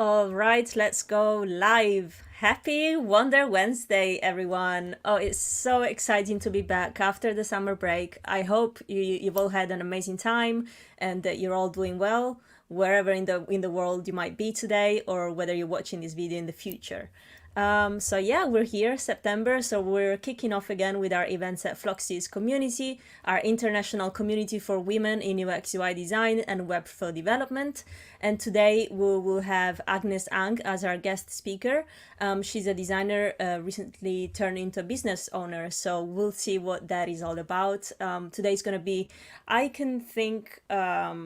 All right, let's go live. Happy Wonder Wednesday, everyone. Oh, it's so exciting to be back after the summer break. I hope you've all had an amazing time and that you're all doing well wherever in the world you might be today or whether you're watching this video in the future. So yeah, we're here, September, so we're kicking off again with our events at Floxies Community, our international community for women in UX UI design and Webflow Development. And today we will have Agnes Ang as our guest speaker. She's a designer recently turned into a business owner, so we'll see what that is all about. Today's going to be, I can think, I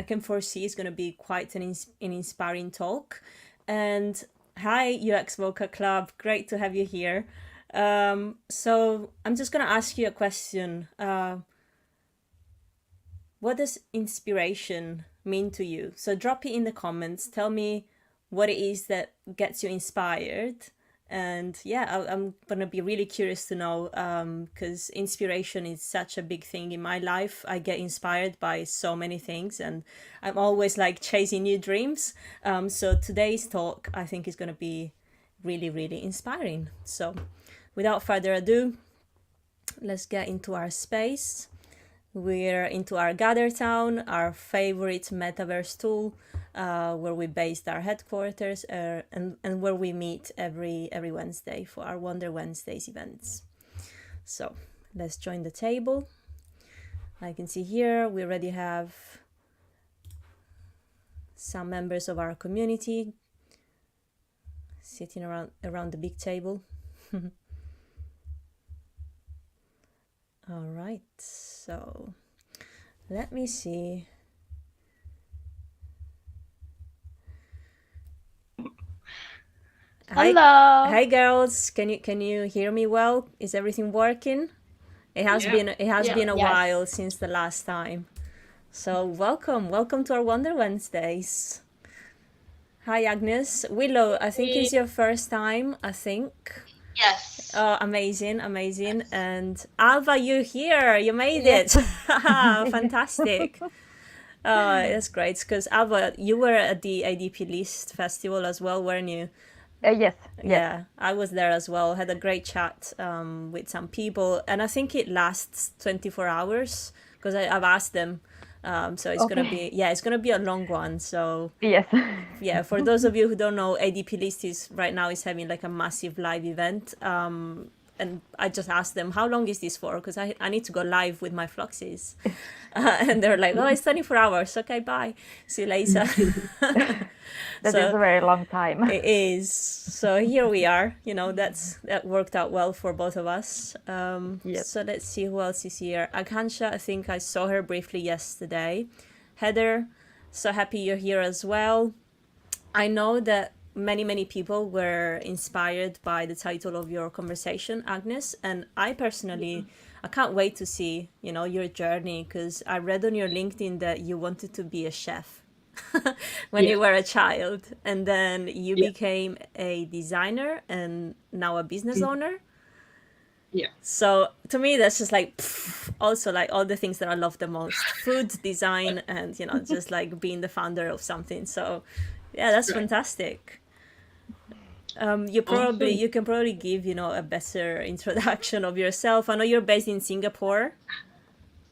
can foresee it's going to be quite an inspiring talk. And hi, UX Voca Club. Great to have you here. So I'm just going to ask you a question. What does inspiration mean to you? So drop it in the comments. Tell me what it is that gets you inspired. And yeah, I'm going to be really curious to know because inspiration is such a big thing in my life. I get inspired by so many things and I'm always like chasing new dreams. So today's talk, I think, is going to be really, really inspiring. So without further ado, let's get into our space. We're into our Gather Town, our favorite metaverse tool, where we based our headquarters and where we meet every Wednesday for our Wonder Wednesdays events. So let's join the table. I can see here we already have some members of our community sitting around the big table. All right, so let me see. Hello. Hi girls. Can you hear me well? Is everything working? It has been a while since the last time. So welcome to our Wonder Wednesdays. Hi Agnes. Willow, I think it's your first time, I think. Yes. Oh, amazing. And Alva, you're here. You made it. Fantastic. Oh, that's great. Because Alva, you were at the ADP List Festival as well, weren't you? Yes. Yeah, I was there as well. Had a great chat with some people. And I think it lasts 24 hours because I've asked them. So it's going to be, it's going to be a long one. So Yes. yeah, for those of you who don't know, ADP List is right now is having like a massive live event. And I just asked them, how long is this for? Because I need to go live with my Floxies. And they're like, oh, it's 24 hours. Okay, bye. See you later. That is a very long time. It is. So here we are. That worked out well for both of us. Yes. So let's see who else is here. Akansha, I think I saw her briefly yesterday. Heather, so happy you're here as well. I know that many people were inspired by the title of your conversation, Agnes, and I personally, I can't wait to see, your journey, because I read on your LinkedIn that you wanted to be a chef when you were a child, and then you became a designer and now a business owner. Yeah. So to me, that's just like also like all the things that I love the most: food, design, and just like being the founder of something. So yeah, that's fantastic. You can probably give a better introduction of yourself. I know you're based in Singapore.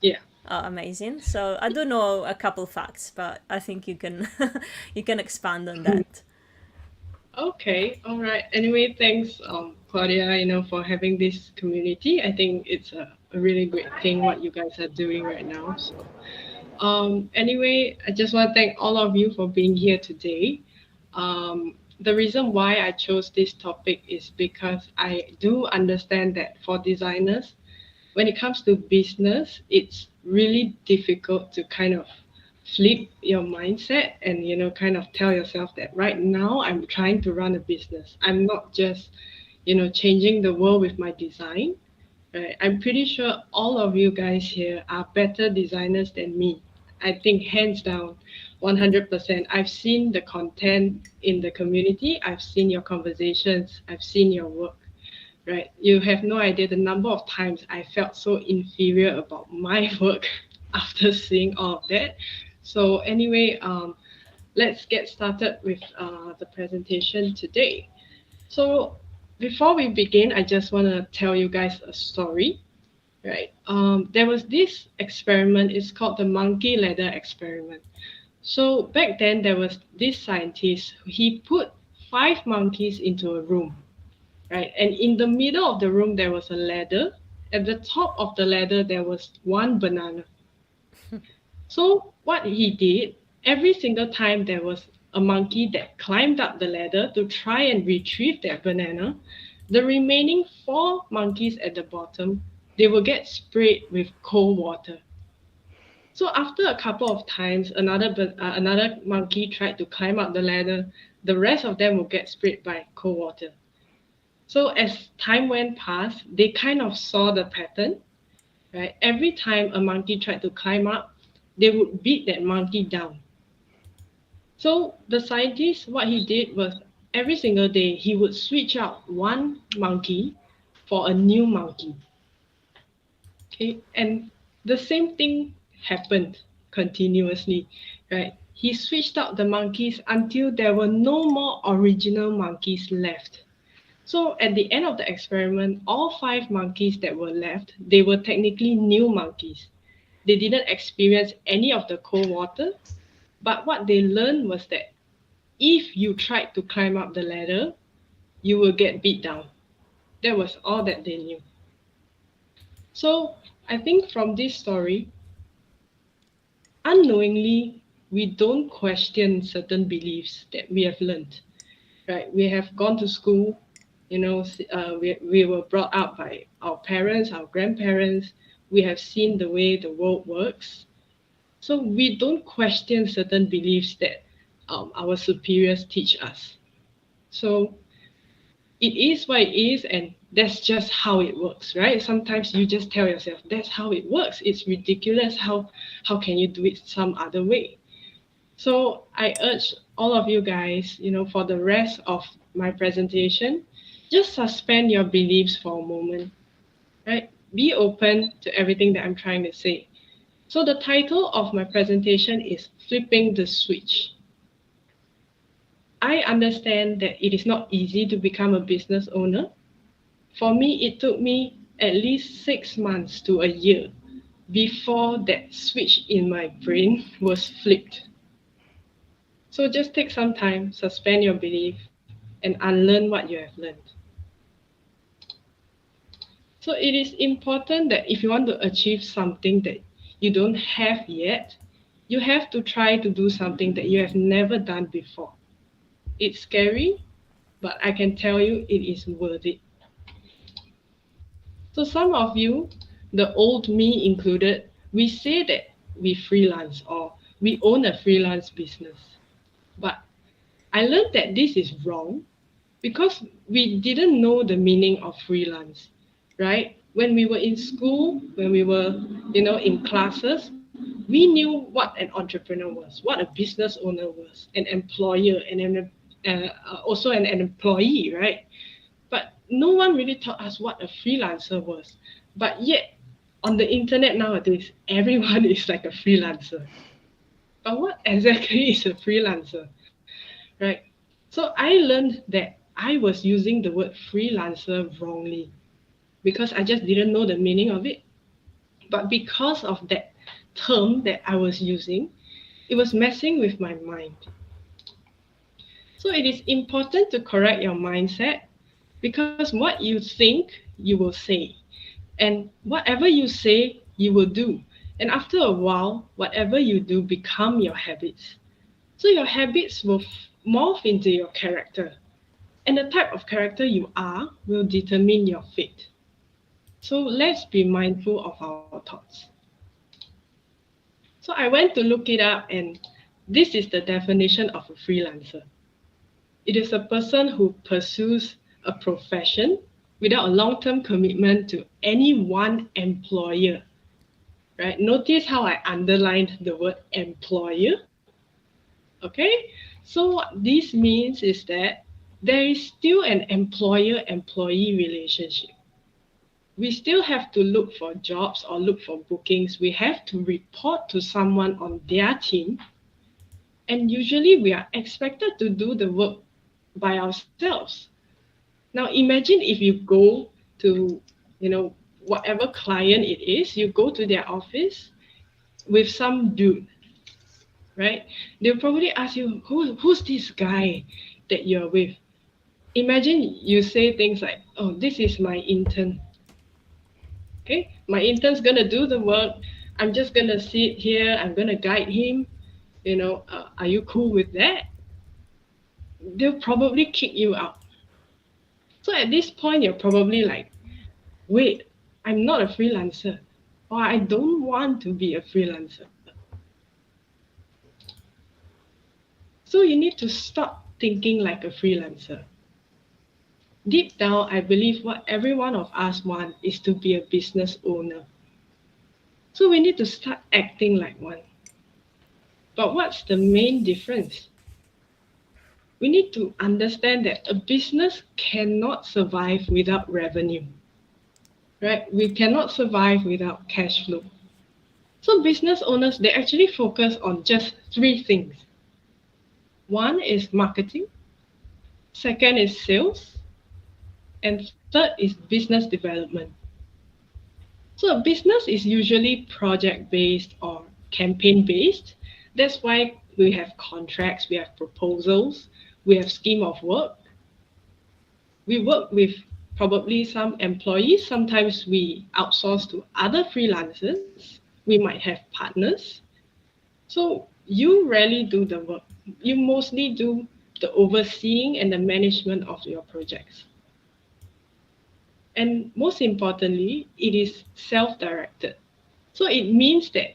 Yeah. Oh, amazing. So I do know a couple facts, but I think you can you can expand on that. Okay. All right. Anyway, thanks, Claudia, for having this community. I think it's a really great thing what you guys are doing right now. So, anyway, I just want to thank all of you for being here today. The reason why I chose this topic is because I do understand that for designers, when it comes to business, it's really difficult to kind of flip your mindset and kind of tell yourself that right now I'm trying to run a business. I'm not just changing the world with my design. Right? I'm pretty sure all of you guys here are better designers than me. I think hands down, 100%. I've seen the content in the community. I've seen your conversations. I've seen your work. Right? You have no idea the number of times I felt so inferior about my work after seeing all of that. So anyway, let's get started with the presentation today. So before we begin, I just want to tell you guys a story, right? There was this experiment, it's called the monkey ladder experiment. So back then, there was this scientist, he put 5 monkeys into a room, right? And in the middle of the room, there was a ladder. At the top of the ladder, there was one banana. So what he did, every single time there was a monkey that climbed up the ladder to try and retrieve that banana, the remaining 4 monkeys at the bottom, they will get sprayed with cold water. So after a couple of times, another monkey tried to climb up the ladder. The rest of them will get sprayed by cold water. So as time went past, they kind of saw the pattern, right? Every time a monkey tried to climb up, they would beat that monkey down. So the scientist, what he did was every single day he would switch out one monkey for a new monkey. Okay, and the same thing happened continuously, right? He switched out the monkeys until there were no more original monkeys left. So at the end of the experiment, all 5 monkeys that were left, they were technically new monkeys. They didn't experience any of the cold water, but what they learned was that if you tried to climb up the ladder, you will get beat down. That was all that they knew. So I think from this story, unknowingly, we don't question certain beliefs that we have learned, right? We have gone to school, we were brought up by our parents, our grandparents. We have seen the way the world works. So we don't question certain beliefs that our superiors teach us. So it is what it is, and that's just how it works, right? Sometimes you just tell yourself, that's how it works. It's ridiculous. How can you do it some other way? So I urge all of you guys, for the rest of my presentation, just suspend your beliefs for a moment, right? Be open to everything that I'm trying to say. So the title of my presentation is Flipping the Switch. I understand that it is not easy to become a business owner. For me, it took me at least 6 months to a year before that switch in my brain was flipped. So just take some time, suspend your belief, and unlearn what you have learned. So it is important that if you want to achieve something that you don't have yet, you have to try to do something that you have never done before. It's scary, but I can tell you it is worth it. So some of you, the old me included, we say that we freelance or we own a freelance business. But I learned that this is wrong because we didn't know the meaning of freelance, right? When we were in school, when we were, in classes, we knew what an entrepreneur was, what a business owner was, an employer, and also an employee, right? But no one really taught us what a freelancer was. But yet, on the internet nowadays, everyone is like a freelancer. But what exactly is a freelancer, right? So I learned that I was using the word freelancer wrongly because I just didn't know the meaning of it. But because of that term that I was using, it was messing with my mind. So it is important to correct your mindset because what you think, you will say. And whatever you say, you will do. And after a while, whatever you do become your habits. So your habits will morph into your character. And the type of character you are will determine your fate. So let's be mindful of our thoughts. So I went to look it up, and this is the definition of a freelancer. It is a person who pursues a profession without a long-term commitment to any one employer, right? Notice how I underlined the word employer, okay? So what this means is that there is still an employer-employee relationship. We still have to look for jobs or look for bookings. We have to report to someone on their team. And usually we are expected to do the work by ourselves. Now imagine if you go to, whatever client it is, you go to their office with some dude, right? They'll probably ask you, who's this guy that you're with? Imagine you say things like, oh, this is my intern. Okay, my intern's gonna do the work. I'm just gonna sit here. I'm gonna guide him. Are you cool with that? They'll probably kick you out. So at this point, you're probably like, wait, I'm not a freelancer, or I don't want to be a freelancer. So you need to stop thinking like a freelancer. Deep down, I believe what every one of us want is to be a business owner. So we need to start acting like one. But what's the main difference? We need to understand that a business cannot survive without revenue, right? We cannot survive without cash flow. So business owners, they actually focus on just three things. One is marketing, second is sales, and third is business development. So a business is usually project-based or campaign-based. That's why we have contracts, we have proposals, we have scheme of work. We work with probably some employees. Sometimes we outsource to other freelancers. We might have partners. So you rarely do the work. You mostly do the overseeing and the management of your projects. And most importantly, it is self-directed. So it means that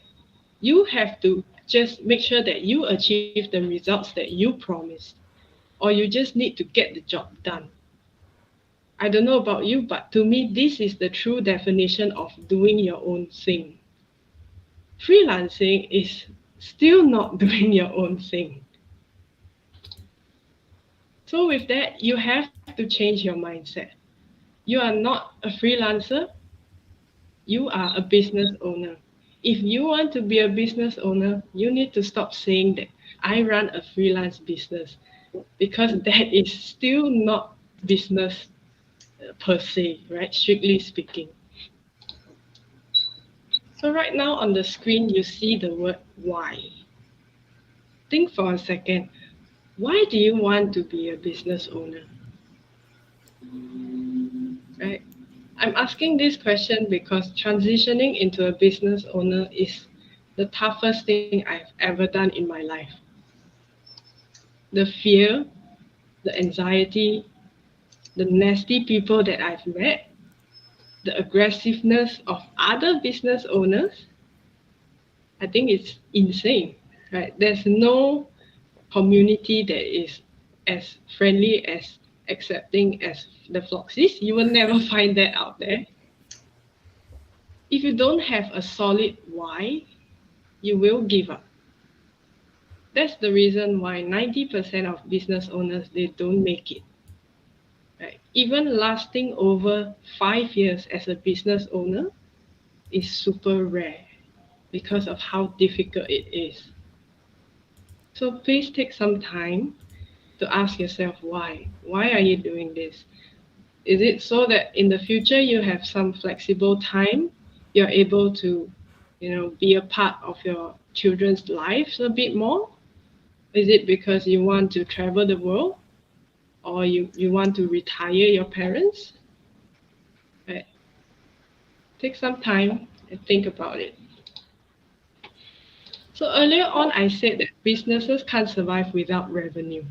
you have to just make sure that you achieve the results that you promised, or you just need to get the job done. I don't know about you, but to me, this is the true definition of doing your own thing. Freelancing is still not doing your own thing. So with that, you have to change your mindset. You are not a freelancer, you are a business owner. If you want to be a business owner, you need to stop saying that I run a freelance business, because that is still not business per se, right? Strictly speaking. So right now on the screen, you see the word why. Think for a second. Why do you want to be a business owner? Right? I'm asking this question because transitioning into a business owner is the toughest thing I've ever done in my life. The fear, the anxiety, the nasty people that I've met, the aggressiveness of other business owners, I think it's insane, right? There's no community that is as friendly, as accepting as the Floxies. You will never find that out there. If you don't have a solid why, you will give up. That's the reason why 90% of business owners, they don't make it. Right? Even lasting over 5 years as a business owner is super rare because of how difficult it is. So please take some time to ask yourself why. Why are you doing this? Is it so that in the future you have some flexible time, you're able to, be a part of your children's lives a bit more? Is it because you want to travel the world? Or you want to retire your parents? Right. Take some time and think about it. So earlier on, I said that businesses can't survive without revenue.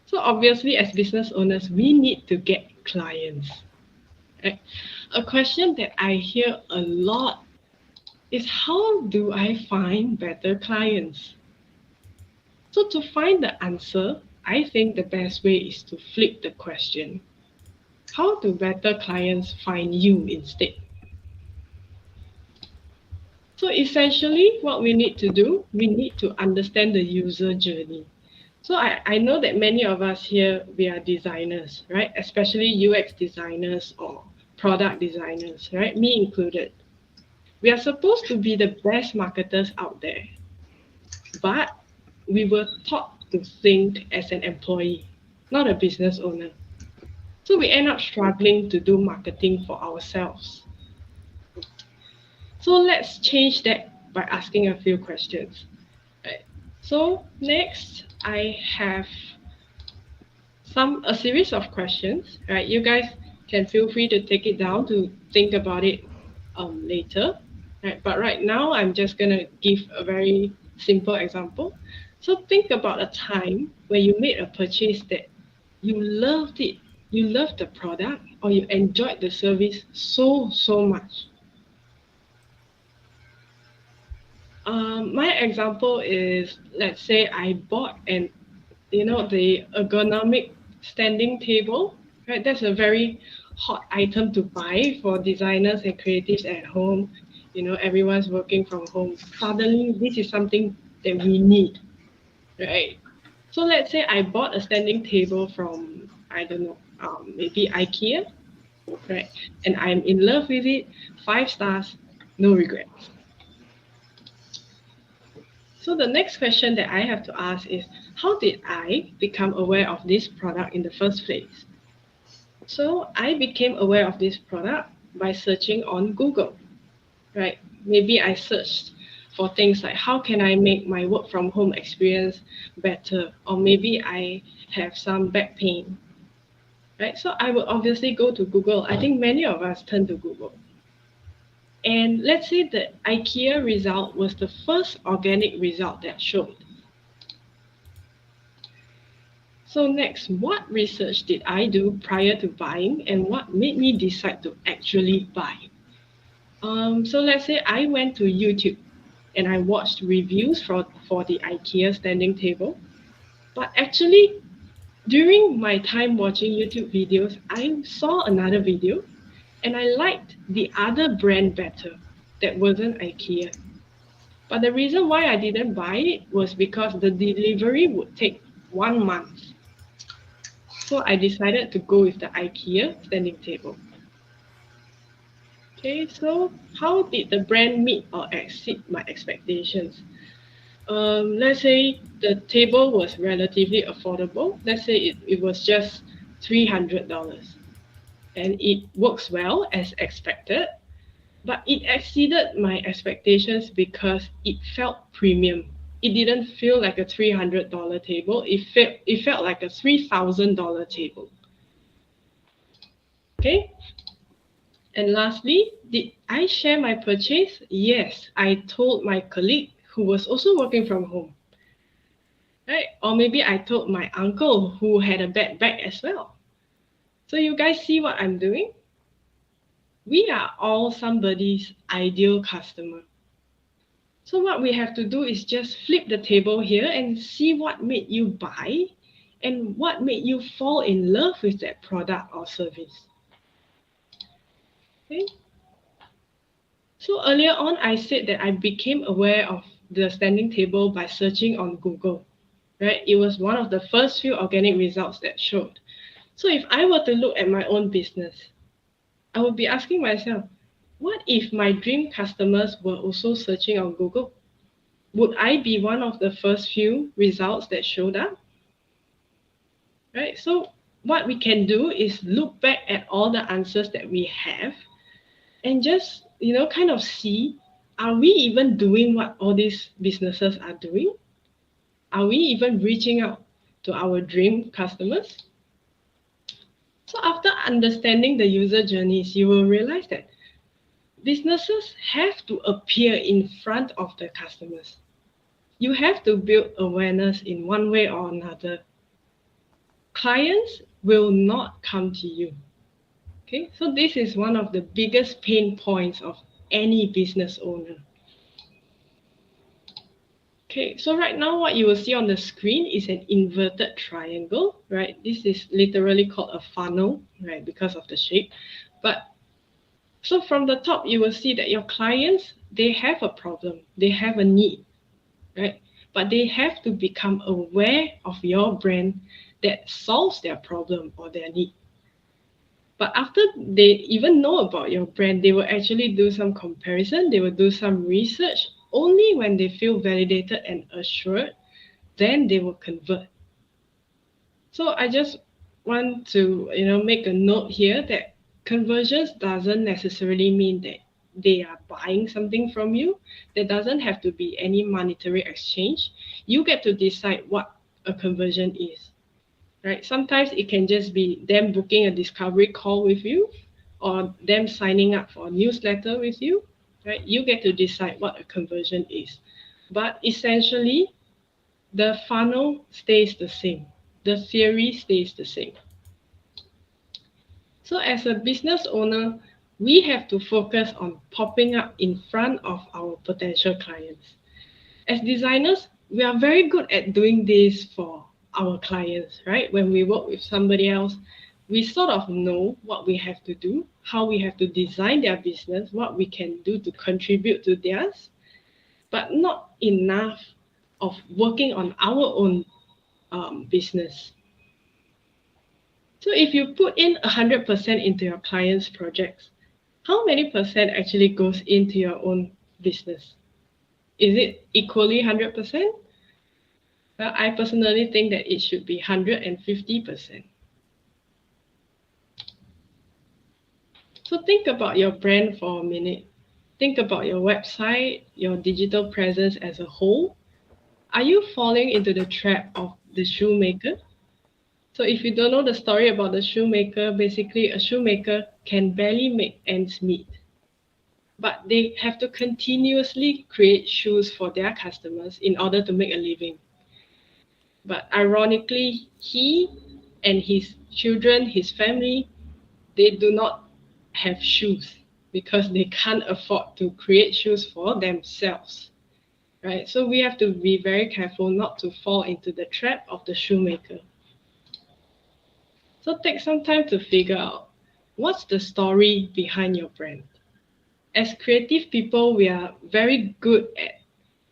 So obviously, as business owners, we need to get clients. Right? A question that I hear a lot is, how do I find better clients? So to find the answer, I think the best way is to flip the question. How do better clients find you instead? So essentially, what we need to do, we need to understand the user journey. So I know that many of us here, we are designers, right? Especially UX designers or product designers, right? Me included. We are supposed to be the best marketers out there. But we were taught to think as an employee, not a business owner. So we end up struggling to do marketing for ourselves. So let's change that by asking a few questions. Right. So next, I have a series of questions. Right, you guys can feel free to take it down to think about it later. Right, but right now I'm just gonna give a very simple example. So think about a time where you made a purchase that you loved it, you loved the product, or you enjoyed the service so much. My example is, let's say I bought the ergonomic standing table, right? That's a very hot item to buy for designers and creatives at home. Everyone's working from home. Suddenly, this is something that we need, right? So let's say I bought a standing table from, I don't know, maybe IKEA, right? And I'm in love with it, 5 stars, no regrets. So the next question that I have to ask is, how did I become aware of this product in the first place? So I became aware of this product by searching on Google, right? Maybe I searched for things like, how can I make my work from home experience better? Or maybe I have some back pain, right? So I would obviously go to Google. I think many of us turn to Google. And let's say the IKEA result was the first organic result that showed. So next, what research did I do prior to buying, and what made me decide to actually buy? So let's say I went to YouTube and I watched reviews for the IKEA standing table. But actually, during my time watching YouTube videos, I saw another video and I liked the other brand better that wasn't IKEA. But the reason why I didn't buy it was because the delivery would take 1 month. So I decided to go with the IKEA standing table. Okay, so how did the brand meet or exceed my expectations? Let's say the table was relatively affordable. Let's say it was just $300. And it works well as expected, but it exceeded my expectations because it felt premium. It didn't feel like a $300 table. It felt like a $3,000 table. Okay. And lastly, did I share my purchase? Yes, I told my colleague who was also working from home. Right? Or maybe I told my uncle who had a bad back as well. So you guys see what I'm doing? We are all somebody's ideal customer. So what we have to do is just flip the table here and see what made you buy and what made you fall in love with that product or service. Okay. So earlier on, I said that I became aware of the standing table by searching on Google, right? It was one of the first few organic results that showed. So if I were to look at my own business, I would be asking myself, what if my dream customers were also searching on Google? Would I be one of the first few results that showed up? Right? So what we can do is look back at all the answers that we have and just, kind of see, are we even doing what all these businesses are doing? Are we even reaching out to our dream customers? So after understanding the user journeys, you will realize that businesses have to appear in front of the customers. You have to build awareness in one way or another. Clients will not come to you. Okay, so this is one of the biggest pain points of any business owner. Okay, so right now what you will see on the screen is an inverted triangle, right? This is literally called a funnel, right, because of the shape. But so from the top, you will see that your clients, they have a problem, they have a need, right? But they have to become aware of your brand that solves their problem or their need. But after they even know about your brand, they will actually do some comparison, they will do some research. Only when they feel validated and assured, then they will convert. So I just want to, make a note here that conversions doesn't necessarily mean that they are buying something from you. There doesn't have to be any monetary exchange. You get to decide what a conversion is, right? Sometimes it can just be them booking a discovery call with you or them signing up for a newsletter with you, right? You get to decide what a conversion is. But essentially, the funnel stays the same. The theory stays the same. So as a business owner, we have to focus on popping up in front of our potential clients. As designers, we are very good at doing this for our clients, right? When we work with somebody else, we sort of know what we have to do, how we have to design their business, what we can do to contribute to theirs, but not enough of working on our own business. So if you put in 100% into your client's projects, how many percent actually goes into your own business? Is it equally 100%? Well, I personally think that it should be 150%. So think about your brand for a minute. Think about your website, your digital presence as a whole. Are you falling into the trap of the shoemaker? So if you don't know the story about the shoemaker, basically a shoemaker can barely make ends meet. But they have to continuously create shoes for their customers in order to make a living. But ironically, he and his children, his family, they do not have shoes because they can't afford to create shoes for themselves. Right? So we have to be very careful not to fall into the trap of the shoemaker. So take some time to figure out what's the story behind your brand. As creative people, we are very good at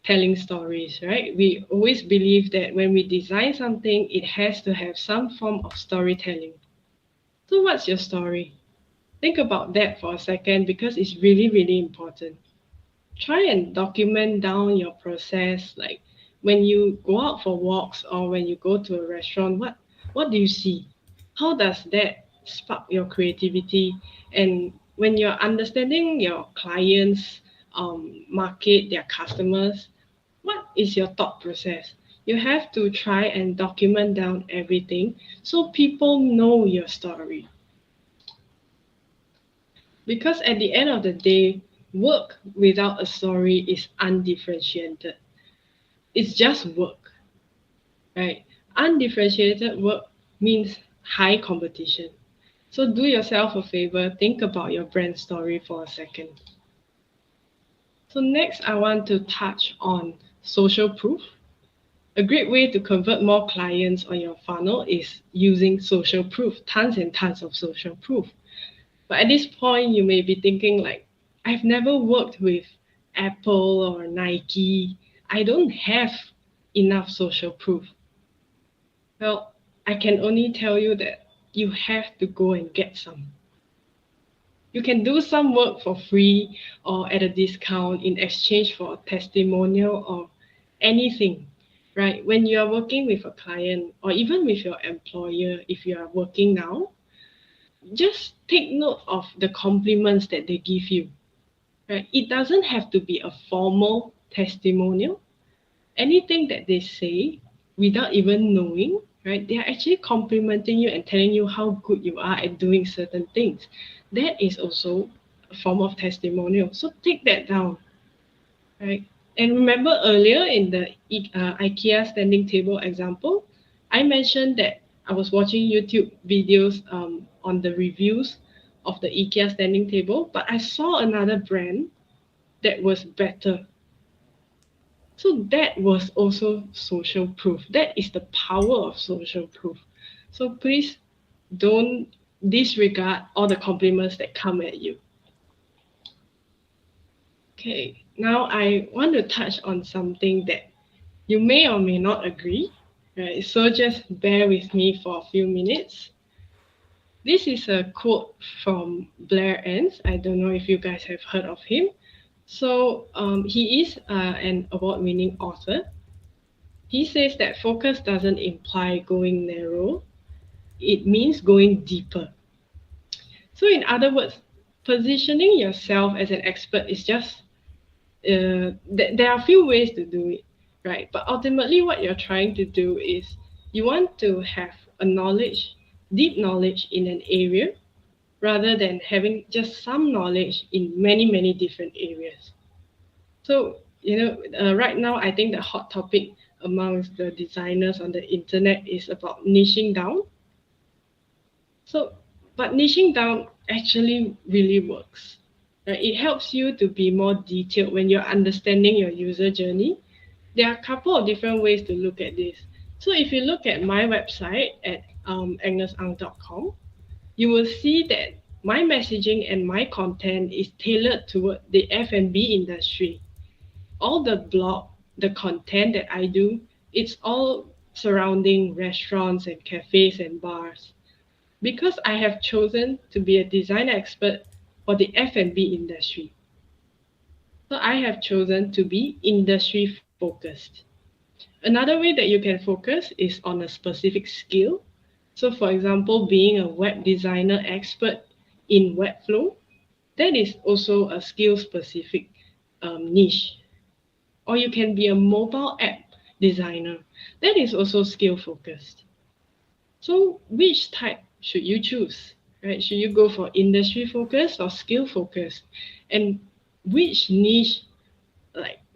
telling stories, right? We always believe that when we design something, it has to have some form of storytelling. So what's your story? Think about that for a second because it's really, really important. Try and document down your process, like when you go out for walks or when you go to a restaurant, what do you see? How does that spark your creativity? And when you're understanding your clients, market, their customers, what is your thought process? You have to try and document down everything so people know your story. Because at the end of the day, work without a story is undifferentiated. It's just work, right? Undifferentiated work means high competition. So do yourself a favor, think about your brand story for a second. So next, I want to touch on social proof. A great way to convert more clients on your funnel is using social proof, tons and tons of social proof. But at this point, you may be thinking like, I've never worked with Apple or Nike. I don't have enough social proof. Well, I can only tell you that you have to go and get some. You can do some work for free or at a discount in exchange for a testimonial or anything, right? When you are working with a client or even with your employer, if you are working now, just take note of the compliments that they give you, right? It doesn't have to be a formal testimonial. Anything that they say without even knowing, right? They are actually complimenting you and telling you how good you are at doing certain things. That is also a form of testimonial. So take that down, right? And remember earlier in the IKEA standing table example, I mentioned that I was watching YouTube videos on the reviews of the IKEA standing table, but I saw another brand that was better. So that was also social proof. That is the power of social proof. So please don't disregard all the compliments that come at you. Okay, now I want to touch on something that you may or may not agree, right? So just bear with me for a few minutes. This is a quote from Blair Enns. I don't know if you guys have heard of him. So he is an award-winning author. he says that focus doesn't imply going narrow, it means going deeper. So, in other words, positioning yourself as an expert is just, there are a few ways to do it, right? But ultimately, what you're trying to do is you want to have a knowledge, deep knowledge in an area, rather than having just some knowledge in many, many different areas. So, right now, I think the hot topic amongst the designers on the internet is about niching down. So, but niching down actually really works. Right? It helps you to be more detailed when you're understanding your user journey. There are a couple of different ways to look at this. So, if you look at my website at agnesang.com, you will see that my messaging and my content is tailored toward the F&B industry. All the blog, the content that I do, it's all surrounding restaurants and cafes and bars. Because I have chosen to be a design expert for the F&B industry. So I have chosen to be industry focused. Another way that you can focus is on a specific skill. So for example, being a web designer expert in Webflow, that is also a skill specific niche. Or you can be a mobile app designer, that is also skill focused. So which type should you choose, right? Should you go for industry focused or skill focused? And which niche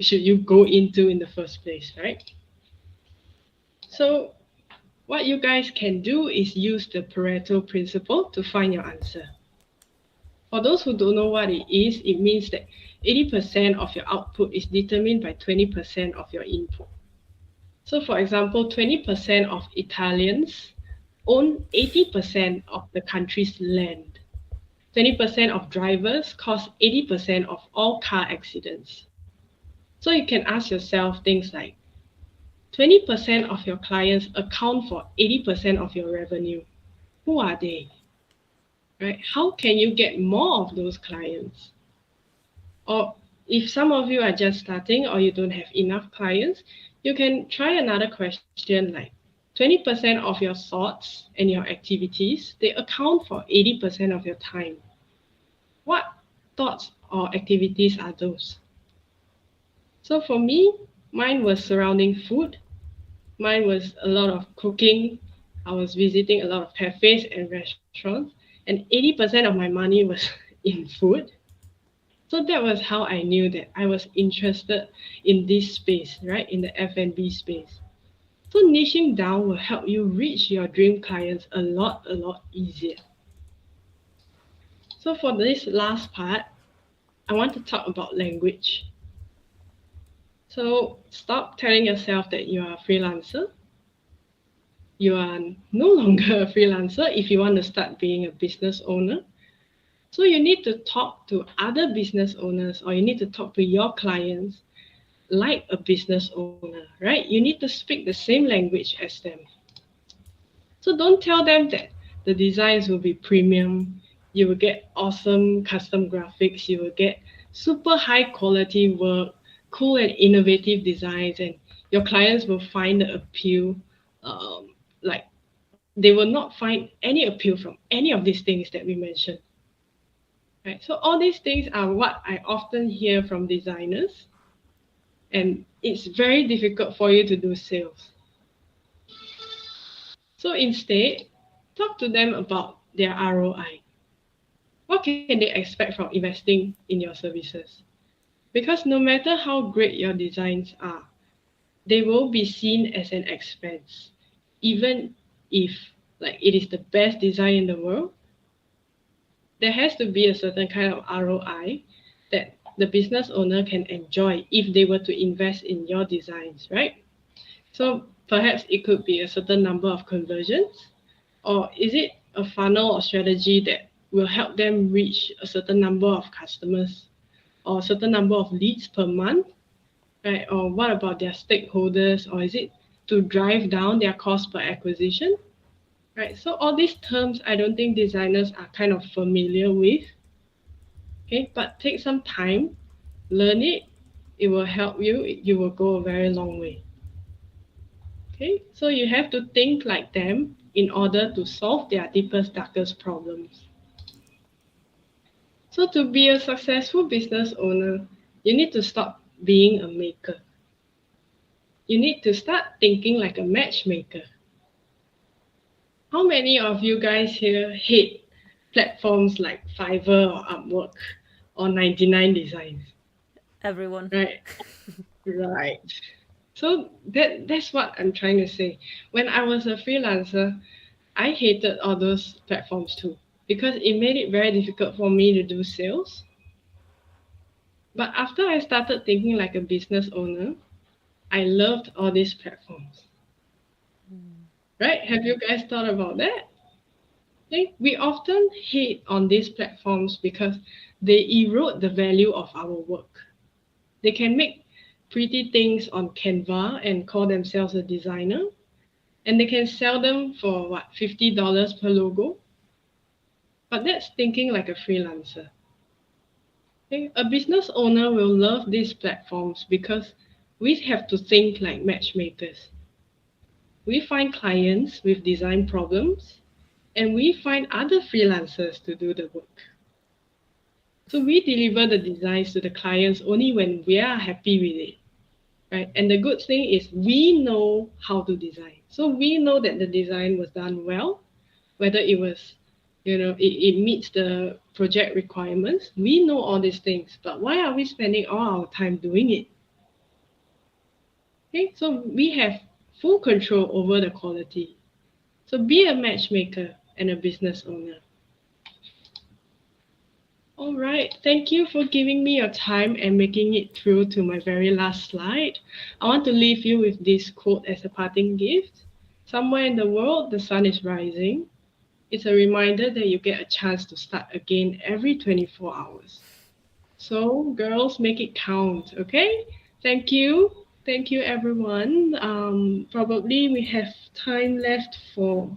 should you go into in the first place, right? So what you guys can do is use the Pareto principle to find your answer. For those who don't know what it is, it means that 80% of your output is determined by 20% of your input. So for example, 20% of Italians own 80% of the country's land. 20% of drivers cause 80% of all car accidents. So you can ask yourself things like, 20% of your clients account for 80% of your revenue. Who are they? Right? How can you get more of those clients? Or if some of you are just starting or you don't have enough clients, you can try another question like, 20% of your thoughts and your activities, they account for 80% of your time. What thoughts or activities are those? So for me, mine was surrounding food. Mine was a lot of cooking. I was visiting a lot of cafes and restaurants, and 80% of my money was in food. So that was how I knew that I was interested in this space, right? In the F&B space. So niching down will help you reach your dream clients a lot easier. So for this last part, I want to talk about language. So stop telling yourself that you are a freelancer. You are no longer a freelancer if you want to start being a business owner. So you need to talk to other business owners, or you need to talk to your clients like a business owner, right? You need to speak the same language as them. So don't tell them that the designs will be premium, you will get awesome custom graphics, you will get super high quality work, cool and innovative designs, and your clients will find the appeal. Like they will not find any appeal from any of these things that we mentioned. Right? So all these things are what I often hear from designers, and it's very difficult for you to do sales. So instead, talk to them about their ROI. What can they expect from investing in your services? Because no matter how great your designs are, they will be seen as an expense. Even if it is the best design in the world, there has to be a certain kind of ROI that the business owner can enjoy if they were to invest in your designs, right? So perhaps it could be a certain number of conversions, or is it a funnel or strategy that will help them reach a certain number of customers or a certain number of leads per month, right? Or what about their stakeholders, or is it to drive down their cost per acquisition? Right, so all these terms I don't think designers are kind of familiar with. Okay, but take some time, learn it, it will help you, you will go a very long way. Okay, so you have to think like them in order to solve their deepest, darkest problems. So, to be a successful business owner, you need to stop being a maker. You need to start thinking like a matchmaker. How many of you guys here hate platforms like Fiverr or Upwork or 99 Designs? Everyone. Right, right. So that's what I'm trying to say. When I was a freelancer, I hated all those platforms too because it made it very difficult for me to do sales. But after I started thinking like a business owner, I loved all these platforms. Right? Have you guys thought about that? Okay? We often hate on these platforms because they erode the value of our work. They can make pretty things on Canva and call themselves a designer, and they can sell them for what, $50 per logo? But that's thinking like a freelancer. Okay? A business owner will love these platforms because we have to think like matchmakers. We find clients with design problems and we find other freelancers to do the work. So we deliver the designs to the clients only when we are happy with it, right? And the good thing is we know how to design. So we know that the design was done well, whether it was, it meets the project requirements. We know all these things, but why are we spending all our time doing it? Okay, so we have full control over the quality. So be a matchmaker and a business owner. All right, thank you for giving me your time and making it through to my very last slide. I want to leave you with this quote as a parting gift. Somewhere in the world, the sun is rising. It's a reminder that you get a chance to start again every 24 hours. So, girls, make it count, okay? Thank you. Thank you, everyone. Probably we have time left for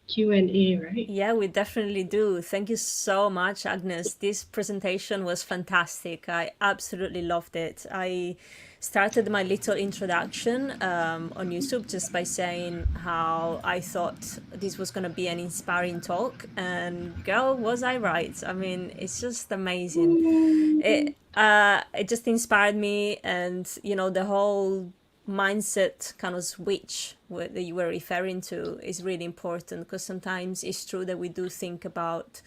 Q&A, right? Yeah, we definitely do. Thank you so much, Agnes. This presentation was fantastic. I absolutely loved it. I started my little introduction on YouTube just by saying how I thought this was going to be an inspiring talk. And girl, was I right? I mean, it's just amazing. It just inspired me, and the whole mindset kind of switch that you were referring to is really important, because sometimes it's true that we do think about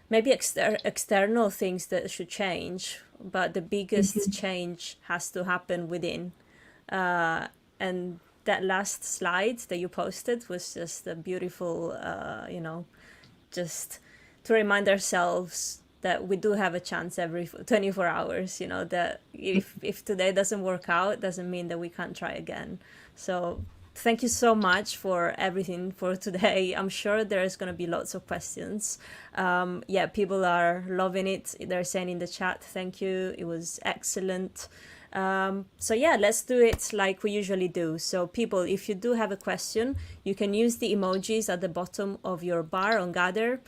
maybe external things that should change, but the biggest change has to happen within. And that last slide that you posted was just a beautiful, just to remind ourselves that we do have a chance every 24 hours, that if today doesn't work out, doesn't mean that we can't try again. So thank you so much for everything for today. I'm sure there's going to be lots of questions. People are loving it. They're saying in the chat, thank you. It was excellent. Let's do it like we usually do. So people, if you do have a question, you can use the emojis at the bottom of your bar on Gather.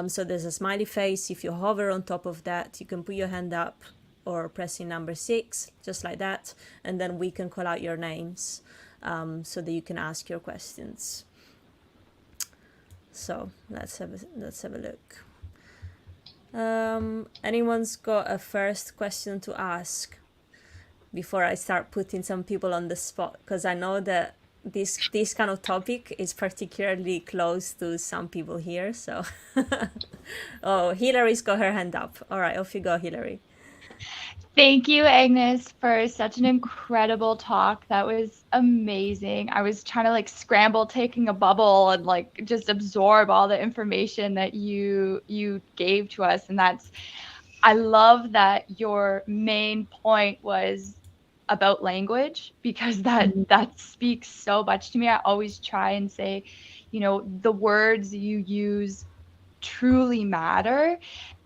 So there's a smiley face. If you hover on top of that, you can put your hand up or pressing number 6, just like that. And then we can call out your names so that you can ask your questions. So let's have a look. Anyone's got a first question to ask before I start putting some people on the spot? Because I know that this kind of topic is particularly close to some people here. So, oh, Hillary's got her hand up. All right, off you go, Hillary. Thank you, Agnes, for such an incredible talk. That was amazing. I was trying to scramble taking a bubble and just absorb all the information that you gave to us. And I love that your main point was about language, because that speaks so much to me. I always try and say, the words you use truly matter.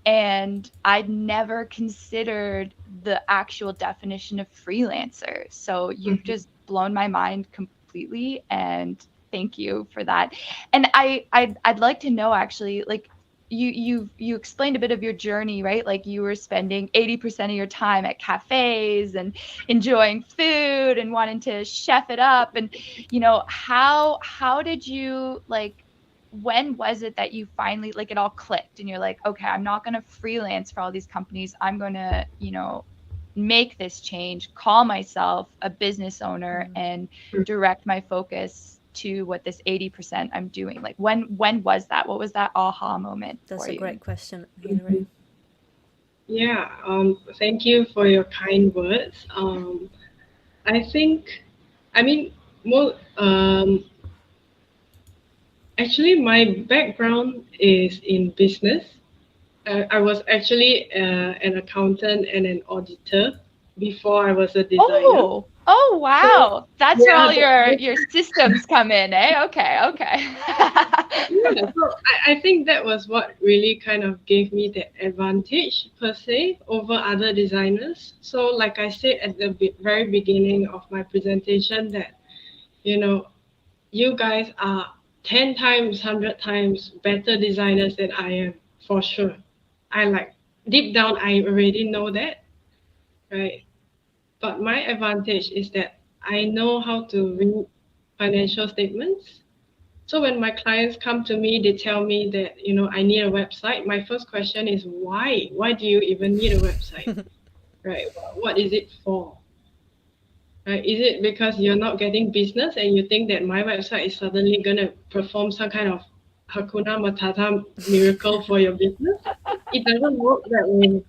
And I'd never considered the actual definition of freelancer. So you've just blown my mind completely, and thank you for that. And I'd like to know, actually, you explained a bit of your journey, right? Like you were spending 80% of your time at cafes and enjoying food and wanting to chef it up. And how did you, like, when was it that you finally, like, it all clicked and you're like, okay, I'm not going to freelance for all these companies. I'm going to, make this change, call myself a business owner and direct my focus to what this 80% I'm doing. Like when was that? What was that aha moment That's for a you? great question, Hilary. Yeah, thank you for your kind words. I think, I mean, more, actually, my background is in business. I was actually an accountant and an auditor before I was a designer. Oh So wow. That's where yeah, all your systems come in, eh? Okay. yeah, so I think that was what really kind of gave me the advantage per se over other designers. So like I said at the very beginning of my presentation that, you know, you guys are 10 times, 100 times better designers than I am, for sure. I like, deep down, I already know that, right? But my advantage is that I know how to read financial statements. So when my clients come to me, they tell me that, I need a website. My first question is why? Why do you even need a website? Right? What is it for? Right? Is it because you're not getting business and you think that my website is suddenly gonna perform some kind of Hakuna Matata miracle for your business? It doesn't work that way.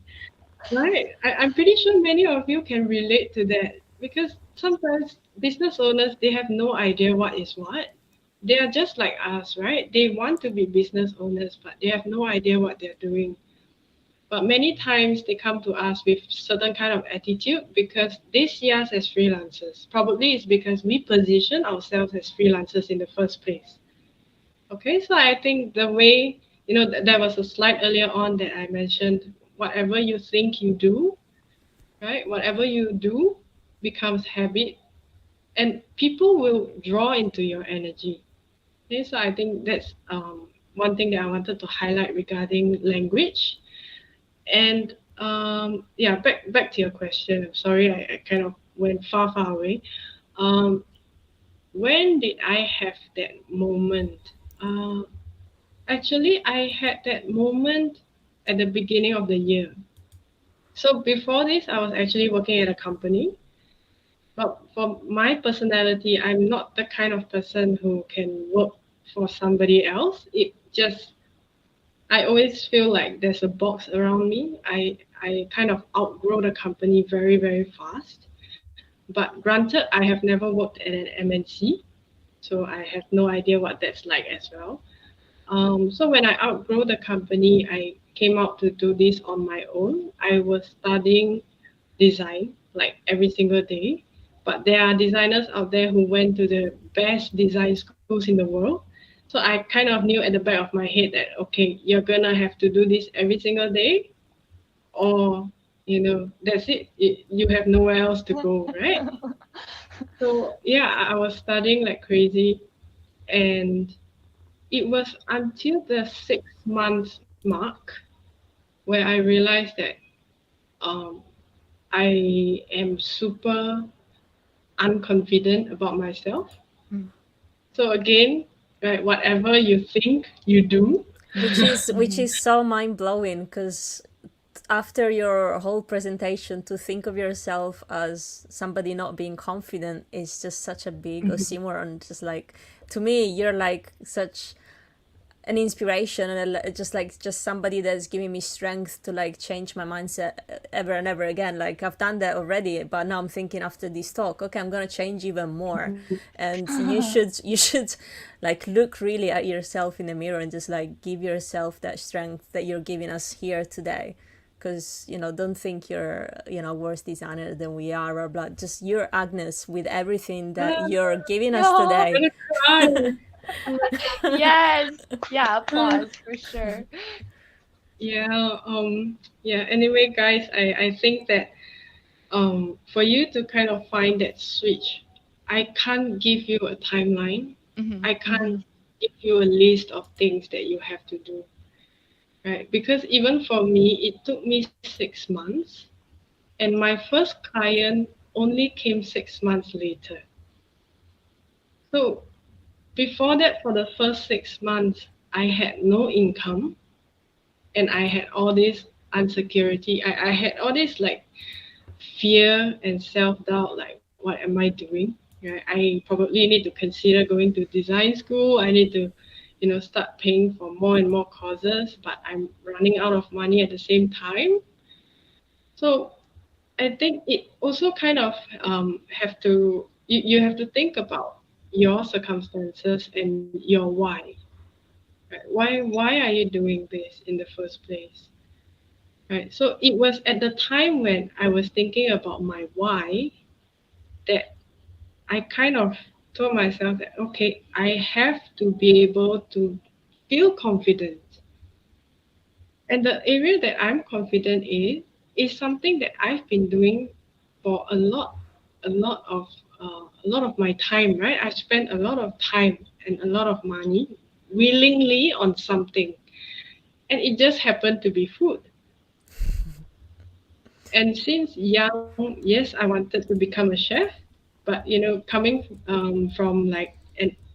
Right. I'm pretty sure many of you can relate to that because sometimes business owners, they have no idea what is what. They are just like us, right? They want to be business owners, but they have no idea what they're doing. But many times they come to us with certain kind of attitude because they see us as freelancers. Probably it's because we position ourselves as freelancers in the first place. Okay, so I think the way, there was a slide earlier on that I mentioned, whatever you think you do, right? Whatever you do becomes habit and people will draw into your energy. Okay, so I think that's one thing that I wanted to highlight regarding language. And yeah, back to your question. I'm sorry, I kind of went far away. Um, when did I have that moment? Uh, Actually, I had that moment at the beginning of the year. So before this, I was actually working at a company. But for my personality, I'm not the kind of person who can work for somebody else. It just, I always feel like there's a box around me. I kind of outgrow the company very, very fast. But granted, I have never worked at an MNC, so I have no idea what that's like as well. So when I outgrow the company, I came out to do this on my own. I was studying design like every single day. But there are designers out there who went to the best design schools in the world. So I kind of knew at the back of my head that, okay, you're gonna have to do this every single day, or that's it. You have nowhere else to go, right? So yeah, I was studying like crazy, and it was until the 6 months mark where I realized that um, I am super unconfident about myself. Mm. So again, right, whatever you think you do, Which is so mind blowing because after your whole presentation, to think of yourself as somebody not being confident is just such a big oxymoron. Just like, to me, you're like such an inspiration and just somebody that's giving me strength to like change my mindset ever and ever again. Like, I've done that already, but now I'm thinking after this talk, okay, I'm gonna change even more. And you should like look really at yourself in the mirror and just like give yourself that strength that you're giving us here today. Because don't think you're worse designer than we are, or blah. Just, you're Agnes with everything that you're giving us No. I'm today. gonna cry. Oh my God. Yes. Yeah, applause for sure. Yeah, yeah. Anyway, guys, I think that for you to kind of find that switch, I can't give you a timeline. Hmm. I can't give you a list of things that you have to do. right? Because even for me, it took me 6 months, and my first client only came 6 months later. So before that, for the first 6 months, I had no income, and I had all this insecurity. I had all this like fear and self doubt, like what am I doing? Right? I probably need to consider going to design school. I need to, start paying for more and more courses, but I'm running out of money at the same time. So I think it also kind of have to you have to think about your circumstances and your why. Right? Why are you doing this in the first place? Right. So it was at the time when I was thinking about my why that I kind of told myself that okay, I have to be able to feel confident. And the area that I'm confident in is something that I've been doing for a lot of my time. Right, I spent a lot of time and a lot of money willingly on something, and it just happened to be food. And since young, yes, I wanted to become a chef, but coming from like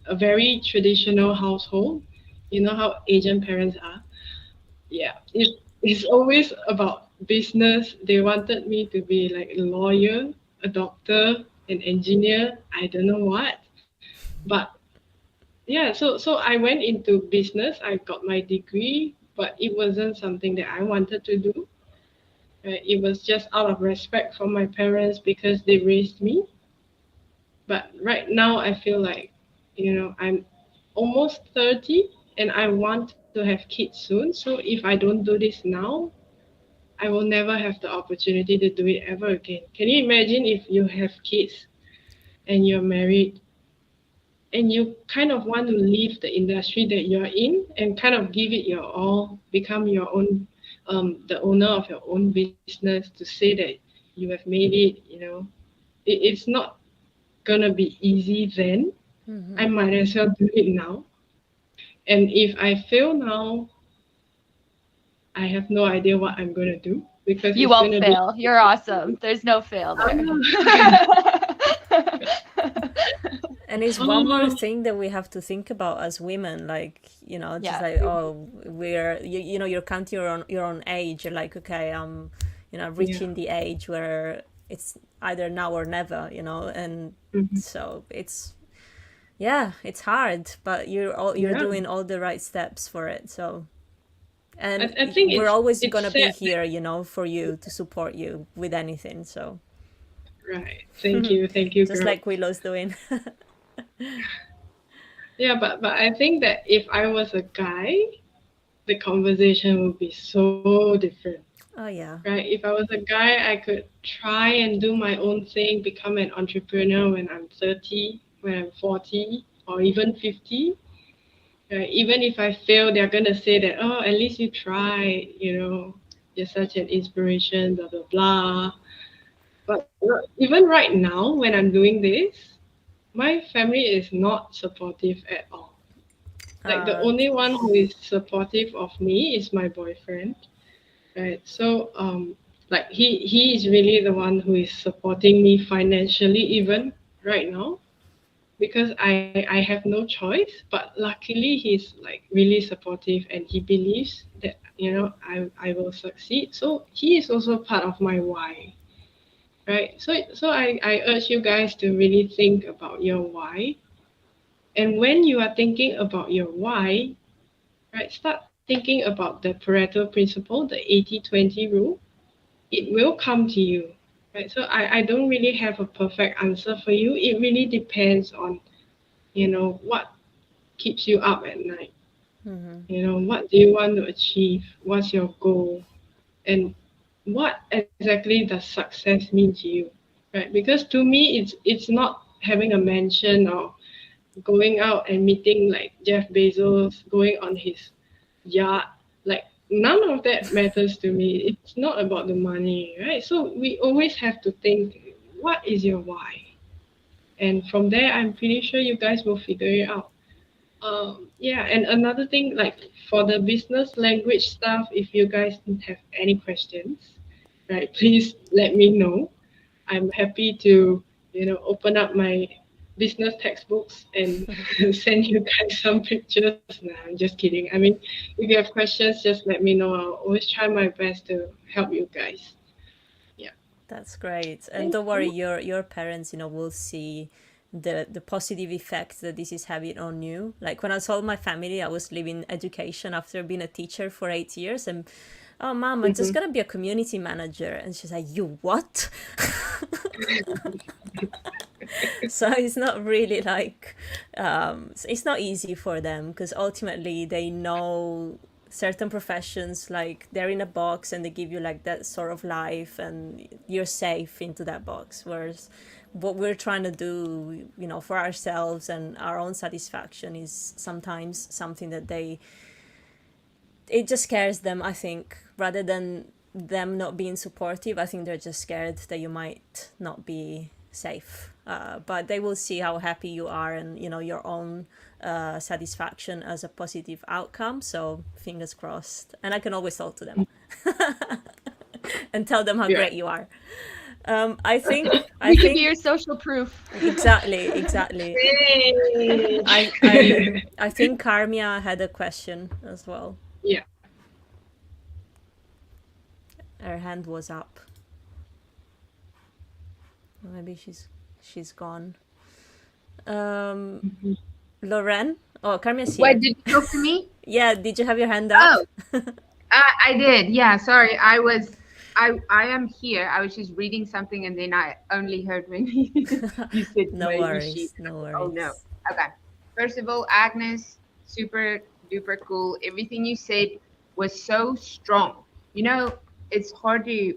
a very traditional household, you know how Asian parents are. Yeah, it's always about business. They wanted me to be like a lawyer, a doctor, an engineer. I don't know what, but yeah. So I went into business. I got my degree, but it wasn't something that I wanted to do. It was just out of respect for my parents because they raised me. But right now, I feel like, I'm almost 30 and I want to have kids soon. So if I don't do this now, I will never have the opportunity to do it ever again. Can you imagine if you have kids and you're married and you kind of want to leave the industry that you're in and kind of give it your all, become your own, the owner of your own business to say that you have made it. It's not gonna be easy then. I might as well do it now. And if I fail now, I have no idea what I'm gonna do because You it's won't gonna be. fail. You're awesome. There's no fail there. And it's one more thing that we have to think about as women, like, just Yeah. like, oh, you're counting your own age. You're like, okay, I'm, reaching the age where it's either now or never, and so it's hard, but you're doing all the right steps for it. So, and I think we're always it's gonna be sad. here, for you to support you with anything. So, Right. Thank you, just girl. like Willow's doing. Yeah, but I think that if I was a guy, the conversation would be so different. Oh yeah. Right? If I was a guy, I could try and do my own thing, become an entrepreneur when I'm 30, when I'm 40, or even 50. Right? Even if I fail, they're going to say that, oh, at least you tried, you're such an inspiration, blah, blah, blah. But even right now, when I'm doing this, my family is not supportive at all. Like the Uh, only one who is supportive of me is my boyfriend, right? So like he is really the one who is supporting me financially even right now because I have no choice. But luckily he's like really supportive and he believes that I will succeed. So he is also part of my why, right? So I urge you guys to really think about your why. And when you are thinking about your why, right, start thinking about the Pareto principle, the 80-20 rule. It will come to you, right? So I don't really have a perfect answer for you. It really depends on, what keeps you up at night. What do you want to achieve? What's your goal? And what exactly does success mean to you, right? Because to me, it's not having a mansion or going out and meeting like Jeff Bezos, going on his yacht. Like none of that matters to me. It's not about the money, right? So we always have to think, what is your why? And from there, I'm pretty sure you guys will figure it out. Yeah, and another thing, like for the business language stuff, if you guys have any questions, right, please let me know. I'm happy to, open up my business textbooks and send you guys some pictures. Nah, I'm just kidding. I mean, if you have questions, just let me know. I'll always try my best to help you guys. Yeah. That's great. And Thank don't worry, you. your parents, will see the positive effect that this is having on you. Like when I told my family I was leaving education after being a teacher for 8 years, and oh mom, I'm just Mm-hmm. gonna be a community manager, and she's like, you what? So it's not really like it's not easy for them because ultimately they know certain professions, like they're in a box and they give you like that sort of life and you're safe into that box, whereas what we're trying to do, for ourselves and our own satisfaction is sometimes something that it just scares them, I think, rather than them not being supportive. I think they're just scared that you might not be safe. But they will see how happy you are and, your own satisfaction as a positive outcome. So fingers crossed. And I can always talk to them and tell them how Yeah. great you are. I think, I We could be think your social proof. exactly. Yay! I think Carmia had a question as well. Yeah. Her hand was up. Maybe she's gone. Um, Mhm. Loren? Oh, Carmia's What, here. did you talk to me? Yeah, did you have your hand up? Oh, I did. Yeah, sorry. I am here. I was just reading something and then I only heard when you said No maybe she. worries, no Oh no. worries. Okay. First of all, Agnes, super duper cool. Everything you said was so strong. You know, it's hard to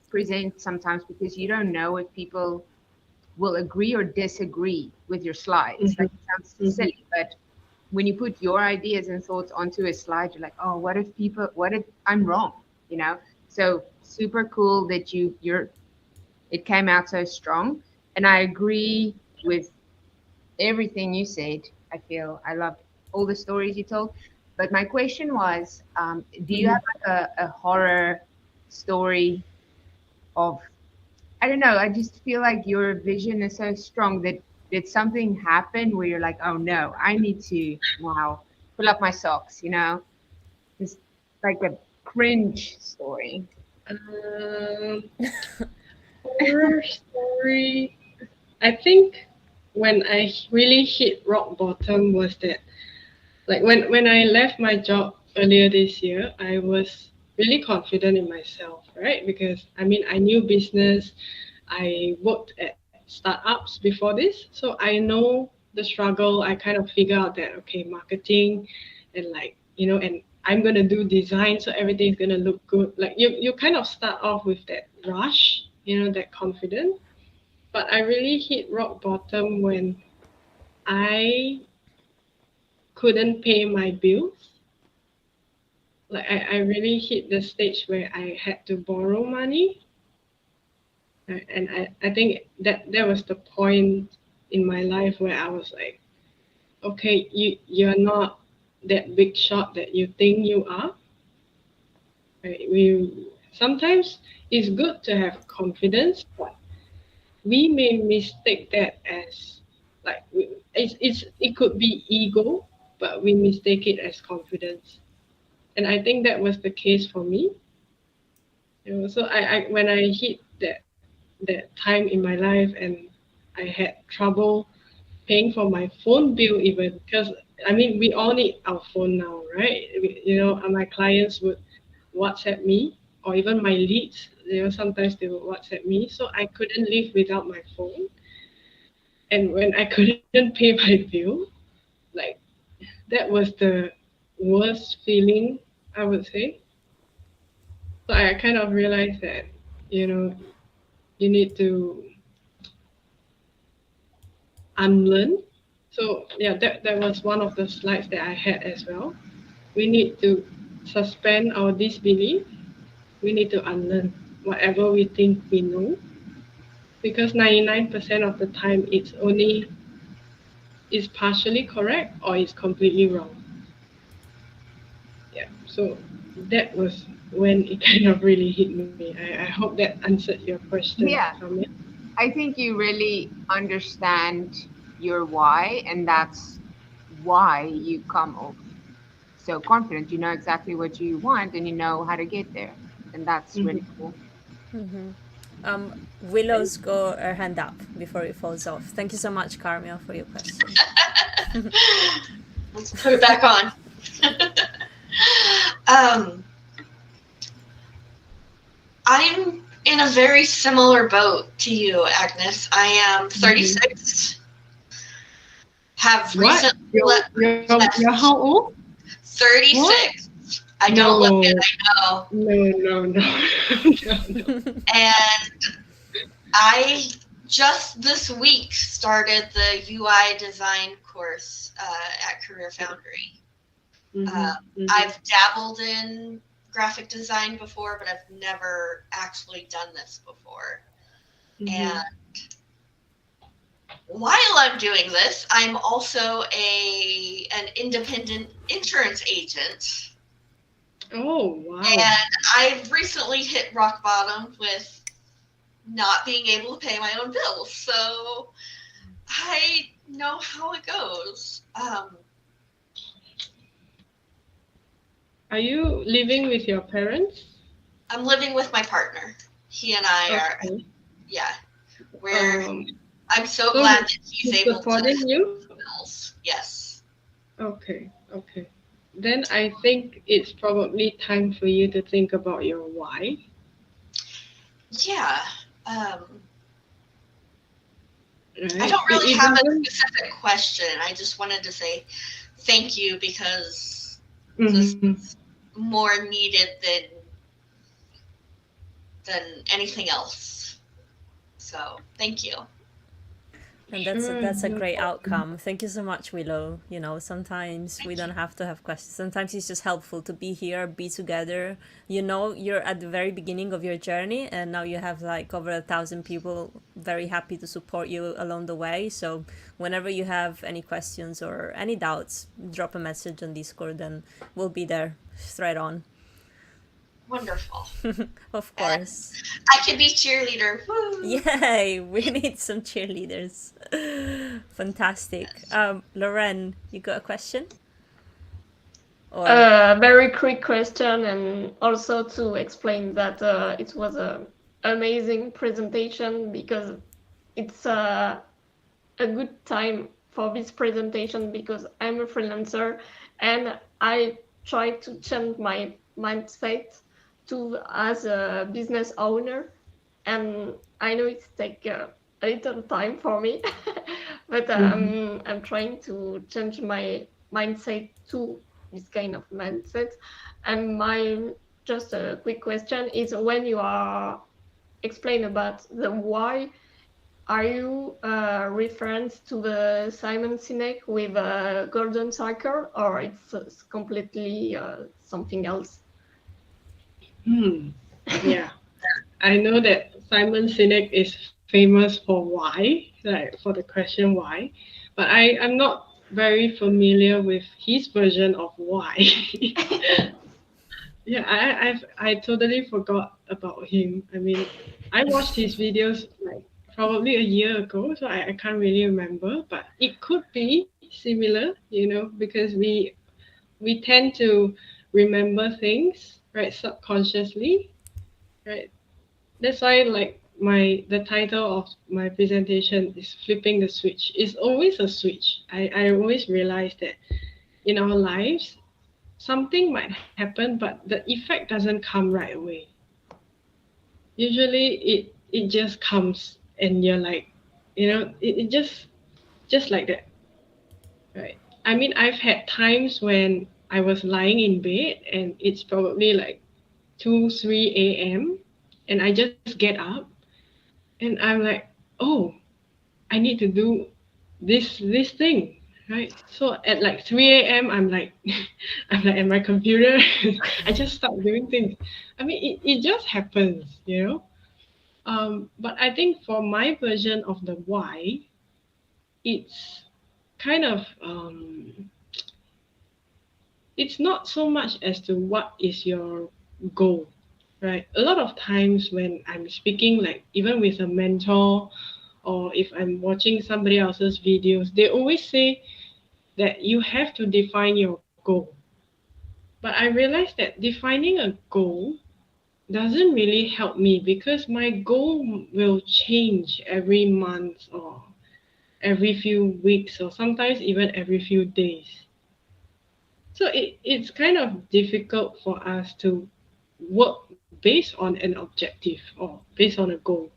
present sometimes because you don't know if people will agree or disagree with your slides. Mhm. Like it sounds Mhm. silly, but when you put your ideas and thoughts onto a slide, you're like, oh, what if I'm wrong? You know? So super cool that it came out so strong. And I agree with everything you said. I loved all the stories you told. But my question was, do you have Mhm. like a horror story of, I don't know, I just feel like your vision is so strong that did something happen where you're like, oh no, I need to now pull up my socks, you know? It's like a cringe story. Um, Horror story. I think when I really hit rock bottom was that, like when I left my job earlier this year, I was really confident in myself, right? Because I mean, I knew business. I worked at startups before this, so I know the struggle. I kind of figure out that okay, marketing and like, and I'm gonna do design, so everything's gonna look good. Like you kind of start off with that rush, that confidence. But I really hit rock bottom when I couldn't pay my bills. Like I really hit the stage where I had to borrow money. And I think that was the point in my life where I was like, okay, you're not that big shot that you think you are. Right? We sometimes it's good to have confidence, but we may mistake that as like it could be ego, but we mistake it as confidence. And I think that was the case for me. So I when I hit that time in my life and I had trouble paying for my phone bill even because I mean we all need our phone now, right? My clients would WhatsApp me or even my leads. Sometimes they would WhatsApp me, so I couldn't live without my phone. And when I couldn't pay my bill, like that was the worst feeling, I would say. So I kind of realized that you know you need to unlearn. So yeah, that was one of the slides that I had as well. We need to suspend our disbelief. We need to unlearn whatever we think we know, because 99% of the time it's only is partially correct or is completely wrong. Yeah. So that was when it kind of really hit me. I hope that answered your question, Yeah, Kamya. I think you really understand your why, and that's why you come off so confident. You know exactly what you want and you know how to get there. And that's really Mm-hmm. cool. Willow's got her hand up before it falls off. Thank you so much, Carmel, for your question. Let's put it back on. um, I'm in a very similar boat to you, Agnes. I am Mm-hmm. 36. Have What? recently You're how old? 36. What? I don't look it, No, I know. no, no. And I just this week started the UI design course at Career Foundry. I've dabbled in graphic design before, but I've never actually done this before. And while I'm doing this, I'm also an independent insurance agent. Oh, wow. And I've recently hit rock bottom with not being able to pay my own bills. So I know how it goes. Are you living with your parents? I'm living with my partner. He and I are, Okay. yeah. We're. I'm so So glad that he's he's able to supporting pay you? bills. Yes. Okay, okay. Then I think it's probably time for you to think about your why. Yeah. Right? I don't really It have a doesn't. specific question. I just wanted to say thank you because this Mhm. is more needed than anything else. So thank you. And Sure, that's a no great problem. outcome. Thank you so much, Willow. You know, sometimes we Thank you. don't have to have questions. Sometimes it's just helpful to be here, be together. You know, you're at the very beginning of your journey, and now you have like over 1,000 people very happy to support you along the way. So whenever you have any questions or any doubts, drop a message on Discord, and we'll be there straight on. Wonderful. Of And course. I can be cheerleader. Woo! Yay! We need some cheerleaders. Fantastic. Yes. Loren, you got a question? Or Very quick question, and also to explain that it was a amazing presentation because it's a good time for this presentation because I'm a freelancer and I try to change my mindset to as a business owner, and I know it's take a little time for me, but Mhm. I'm trying to change my mindset to this kind of mindset. And my just a quick question is when you are explain about the why, are you reference to the Simon Sinek with a golden circle, or it's completely something else? Hmm. Yeah. I know that Simon Sinek is famous for why, like for the question why, but I'm not very familiar with his version of why. Yeah, I totally forgot about him. I mean, I watched his videos like probably a year ago, so I can't really remember, but it could be similar, because we tend to remember things, right, subconsciously, right? That's why like the title of my presentation is flipping the switch. It's always a switch. I always realize that in our lives something might happen, but the effect doesn't come right away. Usually it just comes and you're like, it just like that, right? I mean, I've had times when I was lying in bed and it's probably like 2 3 a.m. and I just get up and I'm like, oh, I need to do this thing, right? So at like 3 a.m. I'm like I'm like at my computer. I just start doing things. I mean, it just happens. But I think for my version of the why, it's kind of it's not so much as to what is your goal, right? A lot of times when I'm speaking, like even with a mentor or if I'm watching somebody else's videos, they always say that you have to define your goal. But I realized that defining a goal doesn't really help me because my goal will change every month or every few weeks or sometimes even every few days. So it's kind of difficult for us to work based on an objective or based on a goal.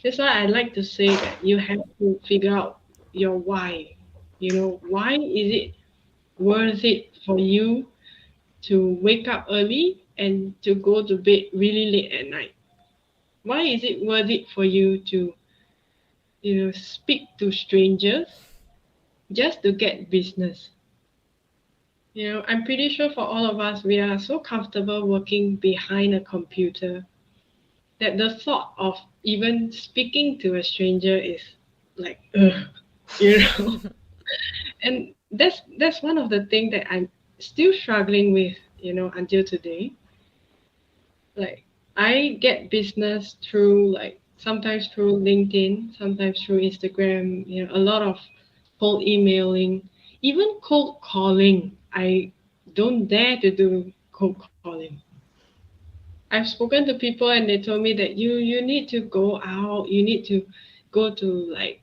That's why I like to say that you have to figure out your why. You know, why is it worth it for you to wake up early and to go to bed really late at night? Why is it worth it for you to, speak to strangers just to get business? I'm pretty sure for all of us, we are so comfortable working behind a computer that the thought of even speaking to a stranger is like, ugh, you know. And that's one of the things that I'm still struggling with, until today. Like I get business through like sometimes through LinkedIn, sometimes through Instagram, a lot of cold emailing, even cold calling. I don't dare to do cold calling. I've spoken to people and they told me that you need to go out, you need to go to like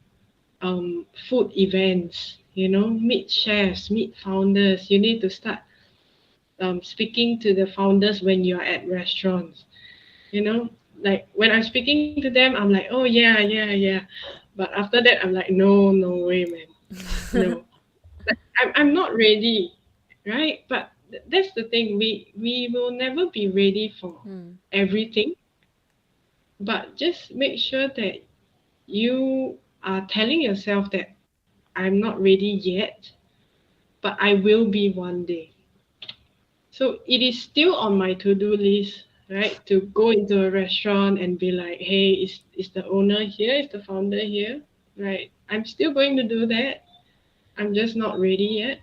food events, meet chefs, meet founders. You need to start speaking to the founders when you're at restaurants. Like when I'm speaking to them, I'm like, oh yeah, yeah, yeah. But after that, I'm like, no, no way, man, no. I'm not ready, right? But that's the thing. We will never be ready for everything. But just make sure that you are telling yourself that I'm not ready yet, but I will be one day. So it is still on my to-do list, right? To go into a restaurant and be like, hey, is the owner here? Is the founder here? Right? I'm still going to do that. I'm just not ready yet.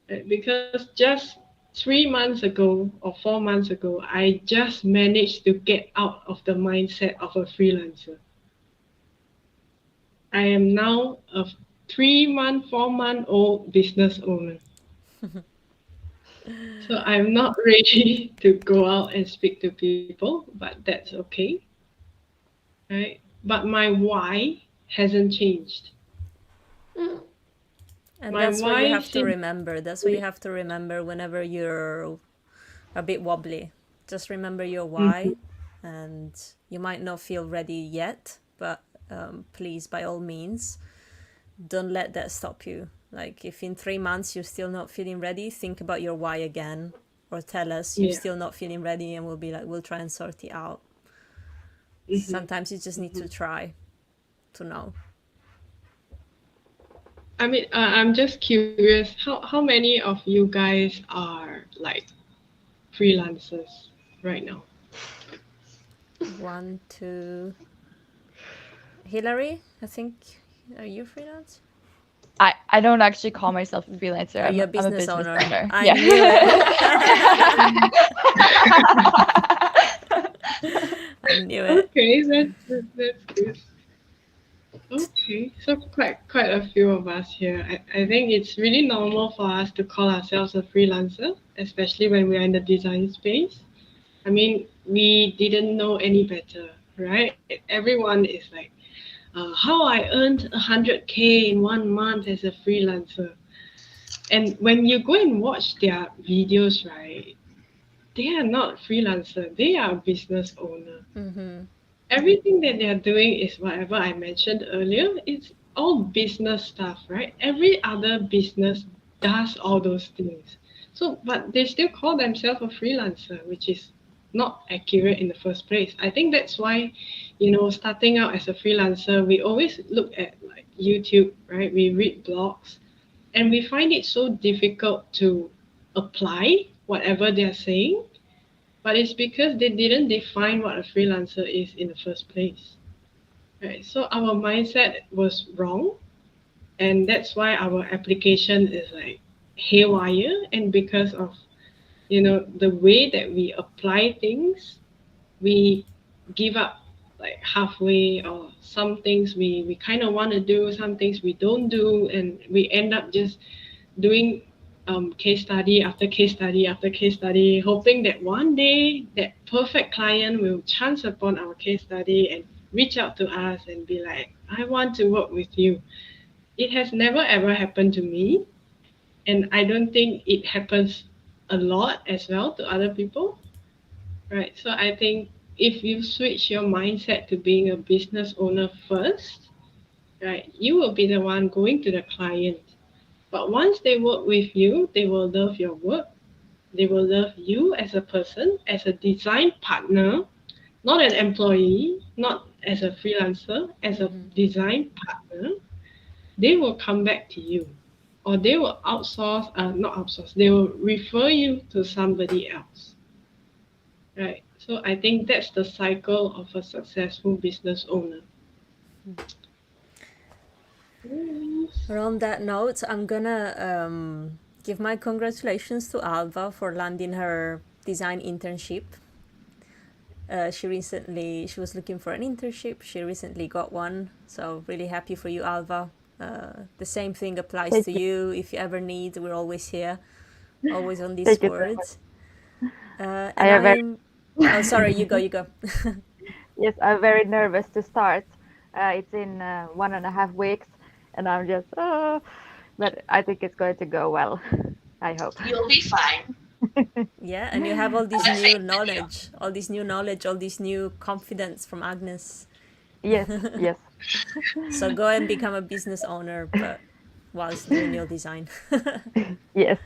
Right? Because just 3 months ago or 4 months ago, I just managed to get out of the mindset of a freelancer. I am now a 3-month, 4-month-old business owner. So I'm not ready to go out and speak to people, but that's okay, right? But my why hasn't changed. Mm. And My that's what you why have to since remember. That's what you have to remember whenever you're a bit wobbly. Just remember your why, and you might not feel ready yet, but please, by all means, don't let that stop you. Like if in 3 months you're still not feeling ready, think about your why again, or tell us you're yeah. still not feeling ready, and we'll be like, we'll try and sort it out. Mhm. Sometimes you just need to try to know. I mean, I'm just curious. How many of you guys are like freelancers right now? 1, 2. Hillary, I think, are you freelance? I don't actually call myself a freelancer. Are you a I'm a business business owner? owner. I Yeah. knew it. I knew it. Okay, that's good. Okay, so quite a few of us here. I think it's really normal for us to call ourselves a freelancer, especially when we're in the design space. I mean, we didn't know any better, right? Everyone is like, how I earned 100K in 1 month as a freelancer. And when you go and watch their videos, right, they are not freelancer, they are business owner. Mm-hmm. Everything that they are doing is whatever I mentioned earlier. It's all business stuff, right? Every other business does all those things. So, but they still call themselves a freelancer, which is not accurate in the first place. I think that's why, starting out as a freelancer, we always look at like YouTube, right? We read blogs and we find it so difficult to apply whatever they're saying, but it's because they didn't define what a freelancer is in the first place. Right? So our mindset was wrong, and that's why our application is like haywire. And because of the way that we apply things, we give up like halfway, or some things we kind of want to do, some things we don't do, and we end up just doing case study after case study after case study, hoping that one day that perfect client will chance upon our case study and reach out to us and be like, I want to work with you. It has never ever happened to me, and I don't think it happens a lot as well to other people, right? So I think if you switch your mindset to being a business owner first, right, you will be the one going to the client. But once they work with you, they will love your work. They will love you as a person, as a design partner, not an employee, not as a freelancer, as a design partner. They will come back to you, or they will not outsource, they will refer you to somebody else, right? So I think that's the cycle of a successful business owner. On that note, I'm gonna give my congratulations to Alva for landing her design internship. She was looking for an internship. She recently got one, so really happy for you, Alva. The same thing applies Thank to you. If you ever need, we're always here, always on Thank you so Discord. I And am very oh, sorry, you go. yes, I'm very nervous to start. It's in 1.5 weeks, and I'm just but I think it's going to go well. I hope. You'll be fine. Yeah, and you have all this I have new faith in you. knowledge, all this new confidence from Agnes. Yes, yes. So go and become a business owner, but whilst doing your design. Yes.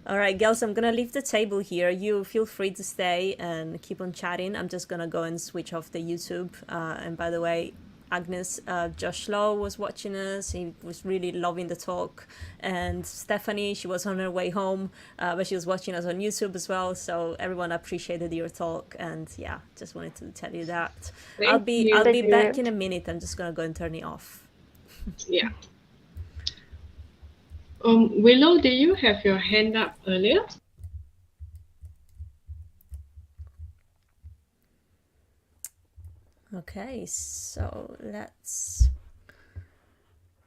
All right, girls, I'm gonna leave the table here. You feel free to stay and keep on chatting. I'm just gonna go and switch off the YouTube. And by the way, Agnes, Josh Law was watching us. He was really loving the talk. And Stephanie, she was on her way home, but she was watching us on YouTube as well. So everyone appreciated your talk. And yeah, just wanted to tell you that. I'll be Thank you. back in a minute. I'm just gonna go and turn it off. Yeah. Willow, did you have your hand up earlier? Okay, so let's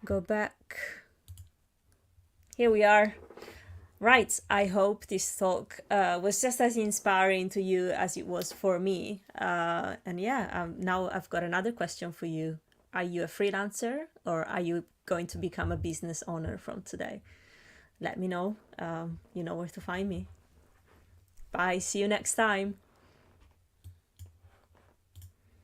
go back. Here we are. Right, I hope this talk was just as inspiring to you as it was for me. And yeah, now I've got another question for you. Are you a freelancer, or are you going to become a business owner from today? Let me know. You know where to find me. Bye, see you next time.